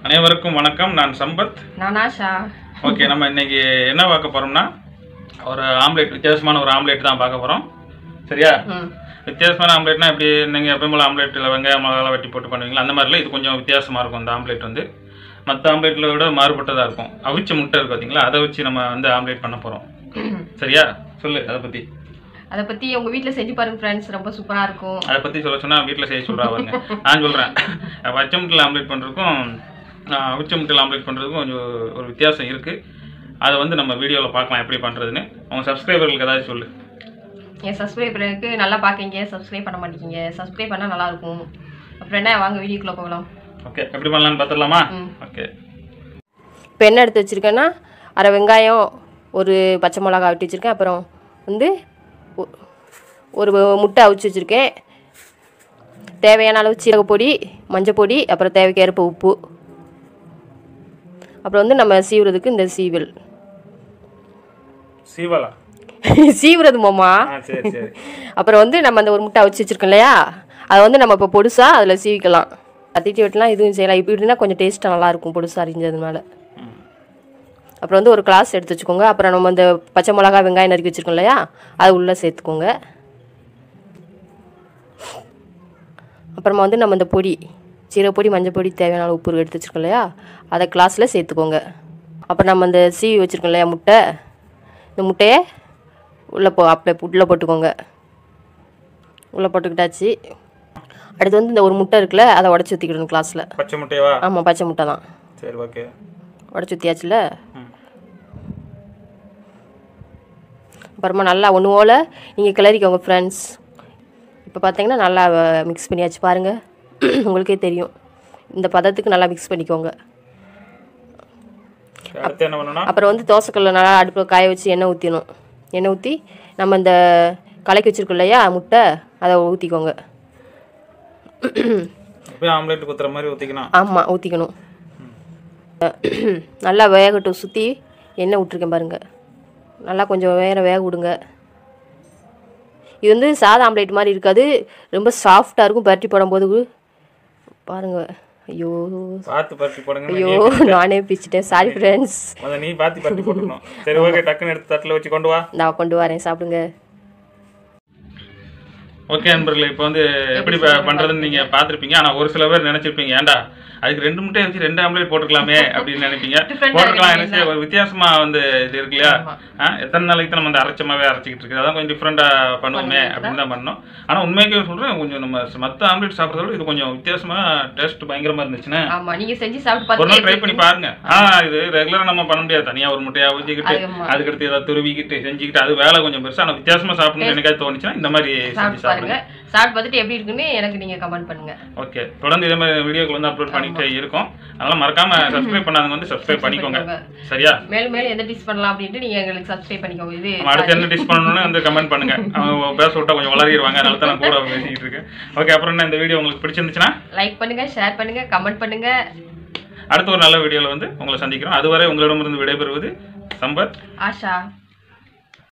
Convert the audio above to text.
அனைவருக்கும் வணக்கம். நான் சம்பத். நான் ஆஷா. ஓகே, நம்ம இன்னைக்கு என்ன பார்க்க போறோம்னா ஒரு ஆம்லெட், வித்தியாசமான ஒரு ஆம்லெட் தான் பார்க்க போறோம். சரியா? வித்தியாசமான ஆம்லெட்னா எப்படி நீங்கள் எப்பவும் ஆம்லெட்டில் வெங்காயம் மிளகாலாம் வெட்டி போட்டு பண்ணுவீங்களா, அந்த மாதிரிலாம் இது கொஞ்சம் வித்தியாசமாக இருக்கும். இந்த ஆம்லெட் வந்து மற்ற ஆம்லெட்டில் விட மாறுபட்டதாக இருக்கும். அவிச்ச முட்டை இருக்கு பார்த்தீங்களா, அதை வச்சு நம்ம வந்து ஆம்லெட் பண்ண போகிறோம். சரியா? சொல்லு அதை பற்றி உங்கள் வீட்டில் செஞ்சு பாருங்க ஃப்ரெண்ட்ஸ், ரொம்ப சூப்பராக இருக்கும். அதை பற்றி சொல்ல சொன்னால் வீட்டில் செய்ய சொல்கிறாங்க. நான் சொல்கிறேன், பச்சை முட்டையில் ஆம்லெட் பண்ணுறதுக்கும் அவிச்ச முட்டையில் ஆம்லெட் பண்ணுறதுக்கும் கொஞ்சம் ஒரு வித்தியாசம் இருக்குது. அதை வந்து நம்ம வீடியோவில் பார்க்கலாம் எப்படி பண்ணுறதுன்னு. அவங்க சப்ஸ்கிரைபர்களுக்கு ஏதாவது சொல்லு. என் சப்ஸ்கிரைபருக்கு நல்லா பார்க்குங்க, சப்ஸ்கிரைப் பண்ண மாட்டேங்கிங்க. சப்ஸ்கிரைப் பண்ணால் நல்லாயிருக்கும். அப்புறம் என்ன, வாங்க வீடியோக்குள்ளே போகலாம். ஓகே, எப்படி பண்ணலான்னு பார்த்துடலாமா? ஓகே, இப்போ என்ன எடுத்து வச்சுருக்கேன்னா, அரை வெங்காயம், ஒரு பச்சை மிளகா வெட்டி வச்சுருக்கேன். அப்புறம் வந்து ஒரு முட்டை அவிச்சு வச்சுருக்கேன். தேவையான அளவு சீரகப்பொடி, மஞ்சள் பொடி, அப்புறம் தேவைக்கு ஏற்ப உப்பு. அப்புறம் வந்து நம்ம சீவுறதுக்கு இந்த சீவல். சீவுறது மாமா. அப்புறம் வந்து நம்ம அந்த ஒரு முட்டை அவிச்சு வச்சுருக்கோம் இல்லையா, அதை வந்து நம்ம இப்போ பொடுசாக அதில் சீவிக்கலாம். கத்திட்டு வெட்டலாம், இதுவும் செய்யலாம். இப்படின்னா கொஞ்சம் டேஸ்ட்டாக நல்லாயிருக்கும் பொடுசாக அரிஞ்சதுனால. அப்புறம் வந்து ஒரு கிளாஸ் எடுத்து வச்சுக்கோங்க. அப்புறம் நம்ம இந்த பச்சை மிளகா வெங்காயம் நறுக்கி வச்சுருக்கோம் இல்லையா, அது உள்ளே சேர்த்துக்கோங்க. அப்புறமா வந்து நம்ம இந்த பொடி, சீரகப்பொடி, மஞ்சள் பொடி, தேவையான உப்பு எடுத்து வச்சுருக்கோம் இல்லையா, அதை கிளாஸில் சேர்த்துக்கோங்க. அப்புறம் நம்ம இந்த சீவி வச்சுருக்கோம் இல்லையா முட்டை, இந்த முட்டையை உள்ளே போட்டுக்கோங்க. உள்ளே போட்டுக்கிட்டாச்சு. அடுத்து வந்து இந்த ஒரு முட்டை இருக்குல்ல, அதை உடச்சி ஊற்றிக்கிடணும் கிளாஸில். பச்சை முட்டையவா? ஆமாம், பச்சை முட்டை தான். சரி, ஓகே. உடச்சி ஊற்றியாச்சுல. அப்புறமா நல்லா ஒன்று போல் நீங்கள் கிளறிக்கோங்க ஃப்ரெண்ட்ஸ். இப்போ பார்த்தீங்கன்னா நல்லா மிக்ஸ் பண்ணியாச்சு பாருங்கள், உங்களுக்கே தெரியும். இந்த பதத்துக்கு நல்லா மிக்ஸ் பண்ணிக்கோங்க. அப்புறம் வந்து தோசைக்கல்ல நல்லா அடுப்பில் காய வச்சு எண்ணெய் ஊற்றிடணும். எண்ணெய் ஊற்றி நம்ம இந்த கலக்கி வச்சுருக்கோம் இல்லையா முட்டை, அதை ஊற்றிக்கோங்க. ஆம்லெட் ஊற்றுற மாதிரி ஊற்றிக்கணும். ஆமாம், ஊற்றிக்கணும். நல்லா வேகட்டும். சுற்றி எண்ணெய் விட்ருக்கேன் பாருங்கள். நல்லா கொஞ்சம் வேக விடுங்க. இது வந்து சாதா ஆம்லேட் மாதிரி இருக்காது, ரொம்ப சாஃப்டாக இருக்கும். பரட்டி போடும்போது பாருங்கள். ஐயோ பார்த்து பரட்டி போடுங்க. ஐயோ, நானே பிச்சிட்டேன், சாரி ஃப்ரெண்ட்ஸ். நீ பார்த்து பரட்டி போட்டுக்கணும். சரி, ஓகே. டக்குன்னு எடுத்து தட்டில் வச்சு கொண்டு வா. நான் கொண்டு வரேன், சாப்பிடுங்க. ஓகே நண்பர்களே, இப்போ வந்து எப்படி பண்ணுறதுன்னு நீங்கள் பார்த்துருப்பீங்க. ஆனால் ஒரு சில பேர் நினச்சிருப்பீங்க, ஏன்டா அதுக்கு 2 முட்டையை வச்சு 2 ஆம்லேட் போட்டுக்கலாமே அப்படின்னு நினைப்பீங்க. போட்டுக்கலாம், நினைச்சு ஒரு வித்தியாசமாக வந்து இது இருக்கு இல்லையா, எத்தனை நாளைக்கு தான் நம்ம அந்த அரைச்சமாகவே அரைச்சிக்கிட்டு இருக்குது, அதான் கொஞ்சம் டிஃப்ரெண்ட்டாக பண்ணுவோமே அப்படின்னு தான் பண்ணோம். ஆனால் உண்மைக்கே சொல்கிறேன், கொஞ்சம் நம்ம மற்ற ஆம்லேட் சாப்பிட்றத விட இது கொஞ்சம் வித்தியாசமாக டேஸ்ட் பயங்கரமாக இருந்துச்சுன்னா நீங்கள் செஞ்சு சாப்பிட்டு ஒரு நாள் ட்ரை பண்ணி பாருங்க. இது ரெகுலராக நம்ம பண்ண முடியாது. தனியாக ஒரு முட்டையை வச்சுக்கிட்டு அதுக்கடுத்து ஏதாவது துருவிக்கிட்டு செஞ்சுக்கிட்டு அது வேலை கொஞ்சம் பெருசாக. ஆனால் வித்தியாசமாக சாப்பிடணும்னு எனக்காவது தோணுச்சுன்னா இந்த மாதிரி செஞ்சு சாப்பிடுங்க. சாப்பிட்டு பார்த்துட்டு எப்படி இருக்குன்னு எனக்கு நீங்கள் கமெண்ட் பண்ணுங்க. ஓகே, தொடர்ந்து இதே மாதிரி வீடியோக்கள் வந்து அப்லோட் பண்ணிட்டே இருக்கும். அதனால மறக்காம சப்ஸ்கிரைப் பண்ணாதவங்க வந்து சப்ஸ்கிரைப் பண்ணிக்கோங்க. சரியா? மேலும் மேலும் எந்த டிஷ் பண்ணலாம் அப்படின்ட்டு நீங்க எங்களுக்கு சப்ஸ்கிரைப் பண்ணிக்கோங்க. இது அடுத்து என்ன டிஷ் பண்ணணும்னு வந்து கமெண்ட் பண்ணுங்க. அவங்க பேச விட்டா கொஞ்சம் வளரிடுவாங்க, அதனால தான் நான் கூட பேசிக்கிட்டு இருக்கேன். ஓகே, அப்புறம் என்ன, இந்த வீடியோ உங்களுக்கு பிடிச்சிருந்துச்சுன்னா லைக் பண்ணுங்க, ஷேர் பண்ணுங்க, கமெண்ட் பண்ணுங்க. அடுத்த ஒரு நல்ல வீடியோவில் வந்து உங்களை சந்திக்கிறோம். அதுவரை உங்களிடமிருந்து விடைபெறுவது சம்பத், ஆஷா.